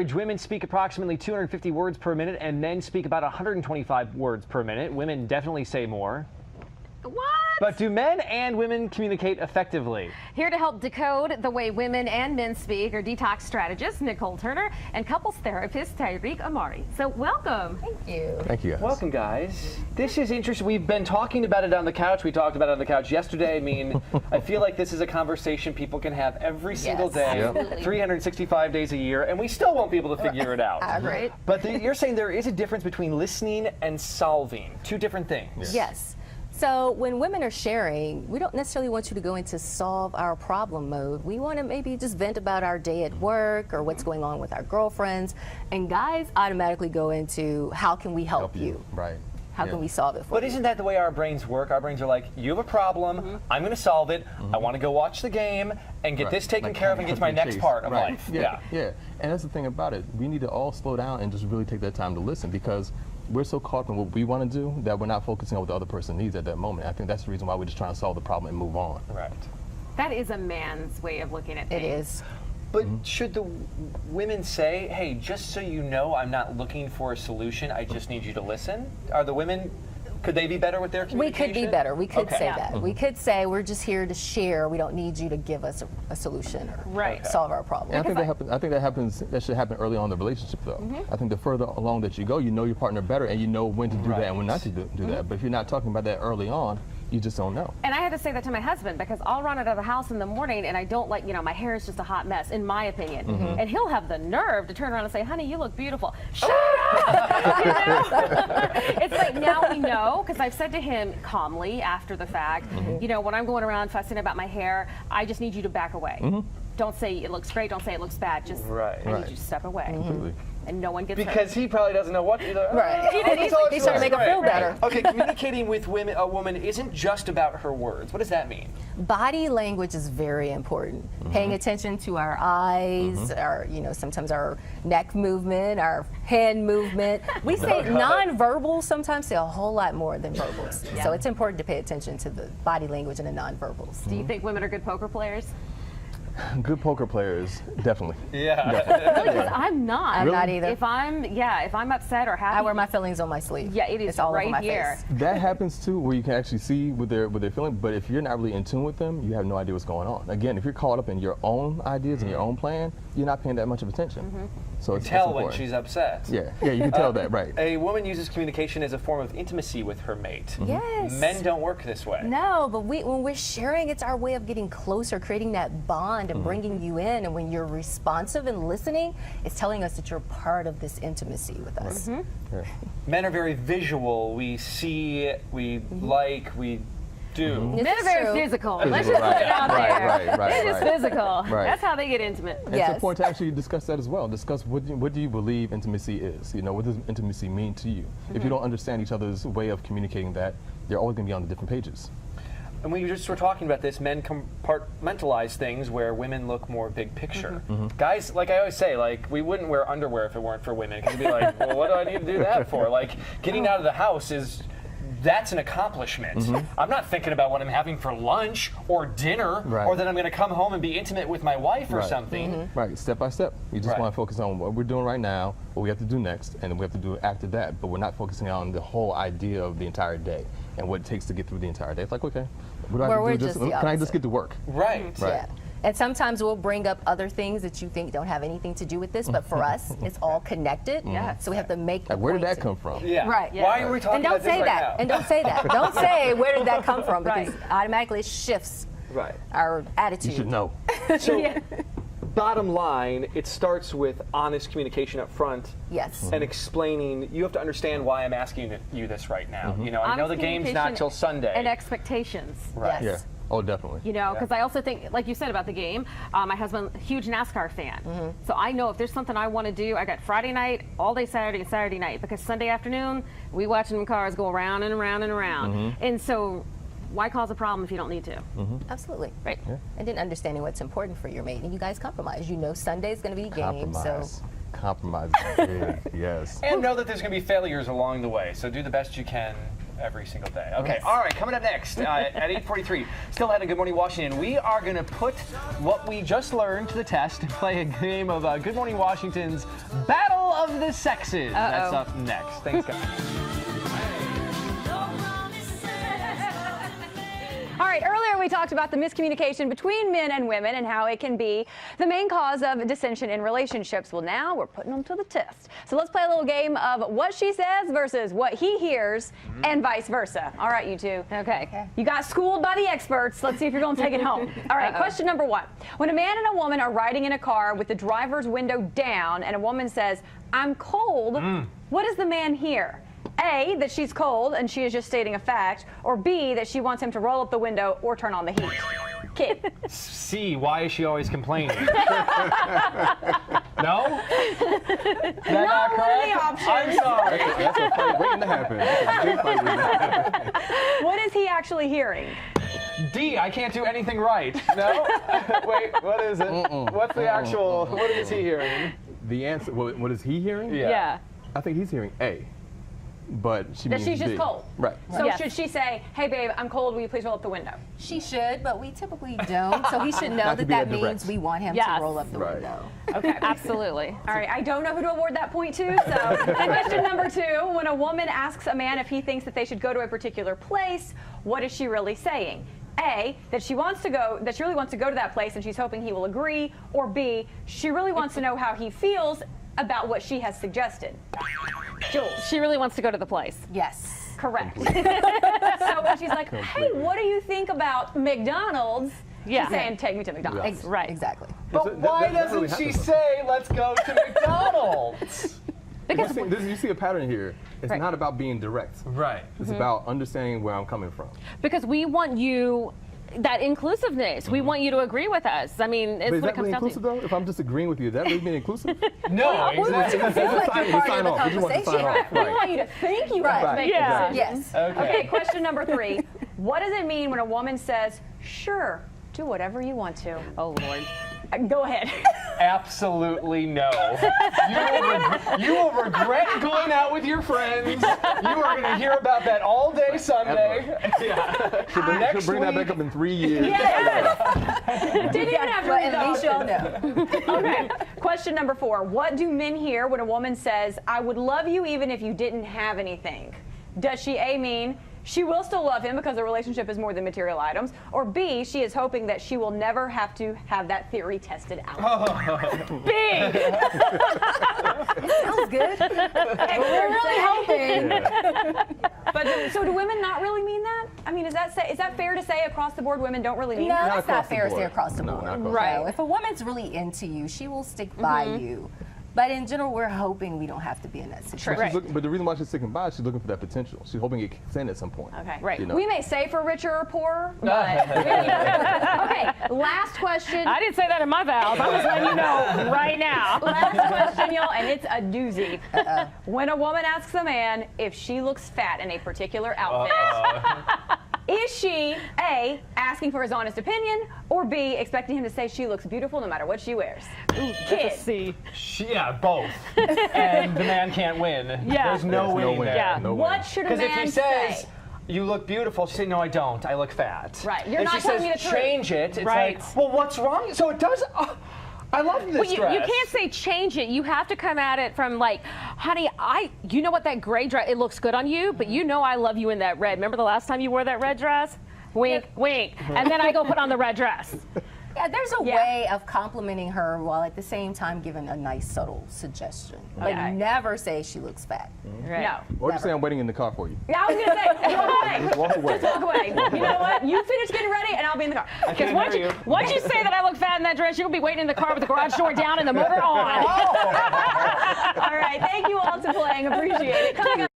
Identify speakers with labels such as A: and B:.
A: average, women speak approximately 250 words per minute, and men speak about 125 words per minute. Women definitely say more.
B: What?
A: But do men and women communicate effectively?
B: Here to help decode the way women and men speak are Detox strategist Nicole Turner and couples therapist Tyreek Amari. So welcome.
C: Thank you.
D: Thank you, guys.
A: Welcome, guys. This is interesting. We've been talking about it on the couch. We talked about it on the couch yesterday. I mean, I feel like this is a conversation people can have every single day,
B: absolutely.
A: 365 days a year, and we still won't be able to figure it out.
C: Right.
A: But you're saying there is a difference between listening and solving. Two different things.
C: Yes. So when women are sharing, we don't necessarily want you to go into solve our problem mode. We want to maybe just vent about our day at work or what's going on with our girlfriends. And guys automatically go into how can we help you?
D: Right.
C: How can we solve it for
A: But
C: you?
A: isn't that the way our brains work? Our brains are like, you have a problem, I'm going to solve it, I want to go watch the game and get this taken care of and get to my next part of life.
D: Yeah. And that's the thing about it. We need to all slow down and just really take that time to listen, because we're so caught up in what we want to do that we're not focusing on what the other person needs at that moment. I think that's the reason why we're just trying to solve the problem and move on.
A: Right.
B: That is a man's way of looking at things.
C: It is.
A: But should the women say, hey, just so you know, I'm not looking for a solution, I just need you to listen? Are the women, could they be better with their
C: We
A: communication?
C: could be better. We could say
B: Yeah.
C: that. We could say we're just here to share. We don't need you to give us a solution or
B: Right.
C: solve our problem.
D: And I think that should happen early on in the relationship, though. I think the further along that you go, you know your partner better and you know when to do that and when not to do that. But if you're not talking about that early on, you just don't know.
B: And I had to say that to my husband because I'll run out of the house in the morning and I don't like, my hair is just a hot mess, in my opinion. And he'll have the nerve to turn around and say, honey, you look beautiful. Shut up! It's like, now we know, because I've said to him calmly after the fact, when I'm going around fussing about my hair, I just need you to back away. Don't say it looks great, don't say it looks bad, just I need you to step away.
D: Completely.
B: And no one gets hurt.
A: Because he probably doesn't know what to do.
C: Right. He's trying to make her feel better.
A: Okay, communicating with a woman isn't just about her words. What does that mean?
C: Body language is very important. Paying attention to our eyes, our, sometimes our neck movement, our hand movement. We say nonverbals sometimes say a whole lot more than verbals. So it's important to pay attention to the body language and the nonverbals.
B: Do you think women are good poker players?
D: Good poker players, definitely.
A: Yeah.
B: Because I'm not.
C: I'm not either.
B: If I'm upset or happy,
C: I wear my feelings on my sleeve.
B: Yeah, it is
C: it's all
B: right
C: over my
B: here.
C: face.
D: That happens too, where you can actually see what they're feeling. But if you're not really in tune with them, you have no idea what's going on. Again, if you're caught up in your own ideas and your own plan, you're not paying that much of attention. So it's
A: Tell when
D: important.
A: she's upset.
D: Yeah, you can tell that, right?
A: A woman uses communication as a form of intimacy with her mate.
C: Yes.
A: Men don't work this way.
C: No, but when we're sharing, it's our way of getting closer, creating that bond and bringing you in. And when you're responsive and listening, it's telling us that you're part of this intimacy with us.
D: Yeah.
A: Men are very visual. We see, we like, we do.
B: Men are very physical. Let's just put it out there.
D: Right.
B: They're just physical.
D: Right.
B: That's how they get intimate.
D: And
C: Yes.
D: it's important to actually discuss that as well. Discuss what do you believe intimacy is? What does intimacy mean to you? If you don't understand each other's way of communicating that, they're always going to be on the different pages.
A: And we just were talking about this, men compartmentalize things where women look more big picture. Guys, like I always say, we wouldn't wear underwear if it weren't for women. Because it'd be like, well, what do I need to do that for? Like, getting out of the house that's an accomplishment. I'm not thinking about what I'm having for lunch or dinner, or that I'm going to come home and be intimate with my wife or something.
D: Right, step by step. You just want to focus on what we're doing right now, what we have to do next, and then we have to do after that. But we're not focusing on the whole idea of the entire day and what it takes to get through the entire day. It's like, okay, what do I have to do? Can I just get to work?
A: Right.
C: Yeah. And sometimes we'll bring up other things that you think don't have anything to do with this, but for us, it's all connected. So we have to make the
D: Where did
C: point
D: that come from?
A: Yeah.
C: Right.
A: Why are we talking
C: And don't
A: about this
C: say
A: right
C: that.
A: now?
C: And don't say that. Don't say where did that come from, because automatically it shifts our attitude.
D: You should know.
A: So, bottom line, it starts with honest communication up front.
C: Yes.
A: And explaining, you have to understand why I'm asking you this right now. I know the game's not till Sunday.
B: And expectations.
A: Right.
C: Yes.
D: Yeah. Oh, definitely.
B: Because I also think, like you said about the game, my husband, huge NASCAR fan. So I know if there's something I want to do, I got Friday night, all day Saturday, and Saturday night, because Sunday afternoon, we watching them cars go around and around and around. And so why cause a problem if you don't need to?
C: Absolutely.
B: Right.
D: Yeah.
C: And then understanding what's important for your mate, and you guys compromise. Sunday's going to be a game, so
D: Compromise is big, yes.
A: And know that there's going to be failures along the way, so do the best you can every single day. Okay, all right, coming up next at 8:43, still ahead of Good Morning Washington, we are going to put what we just learned to the test and play a game of Good Morning Washington's Battle of the Sexes. That's up next. Thanks, guys.
E: All right, earlier we talked about the miscommunication between men and women and how it can be the main cause of dissension in relationships. Well, now we're putting them to the test. So let's play a little game of what she says versus what he hears and vice versa. All right, you two.
B: Okay.
E: You got schooled by the experts. Let's see if you're going to take it home. All right, question number 1. When a man and a woman are riding in a car with the driver's window down and a woman says, "I'm cold," what does the man hear? A, that she's cold and she is just stating a fact, or B, that she wants him to roll up the window or turn on the heat. Kid.
A: C, why is she always complaining? No? That's not
E: one of the
A: correct?
E: options.
A: I'm sorry.
D: That's a fight waiting to happen. That's a big fight waiting to happen.
E: What is he actually hearing?
A: D, I can't do anything right. No? Wait, what is it? What's the actual, what is he hearing?
D: The answer, what is he hearing?
A: Yeah.
D: I think he's hearing A. But she
E: That
D: means
E: she's just
D: B.
E: cold.
D: Right.
E: So
B: Yes.
E: should she say, "Hey babe, I'm cold, will you please roll up the window"?
C: She should, but we typally don't. So he should know
D: Not to
C: that
D: be
C: that
D: that direct.
C: means we want him
B: Yes.
C: to roll up the
D: Right.
C: window.
E: Okay.
B: Absolutely.
E: All right, I don't know who to award that point to. So, question number 2: when a woman asks a man if he thinks that they should go to a particular place, what is she really saying? A, that she wants to go, that she really wants to go to that place and she's hoping he will agree, or B, she really wants to know how he feels about what she has suggested. Jules.
B: She really wants to go to the place.
C: Yes.
E: Correct. So when she's like, "Hey, what do you think about McDonald's?"
B: Yeah.
E: She's saying, "Take me to McDonald's."
B: Right.
C: Exactly.
A: But why doesn't she say, let's go to McDonald's?
B: Because
D: You see a pattern here. It's
B: Right.
D: not about being direct.
A: Right.
D: It's about understanding where I'm coming from.
B: because we want you that inclusiveness. We want you to agree with us. I mean, it's
D: But is
B: what it
D: that
B: comes
D: really
B: down
D: inclusive
B: to.
D: though? If I'm just agreeing with you, is that really being inclusive?
A: No,
C: We want you to
A: exactly.
C: feel like you're
D: We
C: part
D: sign
C: of the
D: off. We just want to sign
C: conversation.
D: off.
E: We want you to think you want to
C: Right.
E: make
B: Yeah.
E: a decision.
C: Yes.
E: Okay, question number 3. What does it mean when a woman says, "Sure, do whatever you want to"?
B: Oh, Lord.
E: Go ahead.
A: Absolutely no. You will regret going out with your friends. You are going to hear about that all day Sunday. Yeah.
D: She'll bring that back up in 3 years.
E: Didn't even have to
C: But
E: read the
C: at least y'all
E: options.
C: know.
E: Okay, question number 4. What do men hear when a woman says, "I would love you even if you didn't have anything"? Does she A, mean she will still love him because the relationship is more than material items, or B, she is hoping that she will never have to have that theory tested out?
B: Big.
C: Sounds good.
E: We're really hoping. But so do women not really mean that? I mean, is that fair to say across the board women don't really mean
C: No,
E: that?
C: that's
D: across
C: not
D: the
C: fair to say
D: board.
C: across the
D: No,
C: board.
D: not across the
E: Right.
C: No, if a woman's really into you, she will stick by you. But in general, we're hoping we don't have to be in that situation.
B: Right.
D: But the reason why she's sticking by, she's looking for that potential. She's hoping it kicks in at some point.
E: Okay.
B: Right.
D: You know?
E: We may say for richer or poorer, but okay. Last question.
B: I didn't say that in my vows. I'm just letting you know right now.
E: Last question, y'all, and it's a doozy. When a woman asks a man if she looks fat in a particular outfit, is she A, asking for his honest opinion, or B, expecting him to say she looks beautiful no matter what she wears? Kid.
B: See.
A: Yeah, both. And the man can't win.
B: Yeah.
A: There's no
D: There's
A: winning
D: no win.
A: there.
B: Yeah.
D: No
E: What
D: win.
E: should a
A: Because if
E: man
A: he says,
E: say?
A: "You look beautiful," she say, "No, I don't. I look fat."
E: Right. You're
A: if
E: not
A: she
E: telling
A: says,
E: me the truth.
A: "Change it," it's
B: Right.
A: like, well, what's wrong? So it does. I love this
B: Well, you
A: dress.
B: can't say change it. You have to come at it from like, honey, you know what, that gray dress, it looks good on you, but you know I love you in that red. Remember the last time you wore that red dress? Wink, wink. And then I go put on the red dress.
C: Yeah, there's a
E: Yeah.
C: way of complimenting her while at the same time giving a nice subtle suggestion. Like
E: Okay.
C: never say she looks fat.
B: Right.
E: No.
D: Or just say I'm waiting in the car for you.
E: Yeah, I was gonna say, walk away.
D: Just walk away.
E: Just walk away. You know what? You finish getting ready, and I'll be in the car.
B: Because once you say that I look fat in that dress, you'll be waiting in the car with the garage door down and the motor on.
E: All right. Thank you all to playing. Appreciate it. Coming up.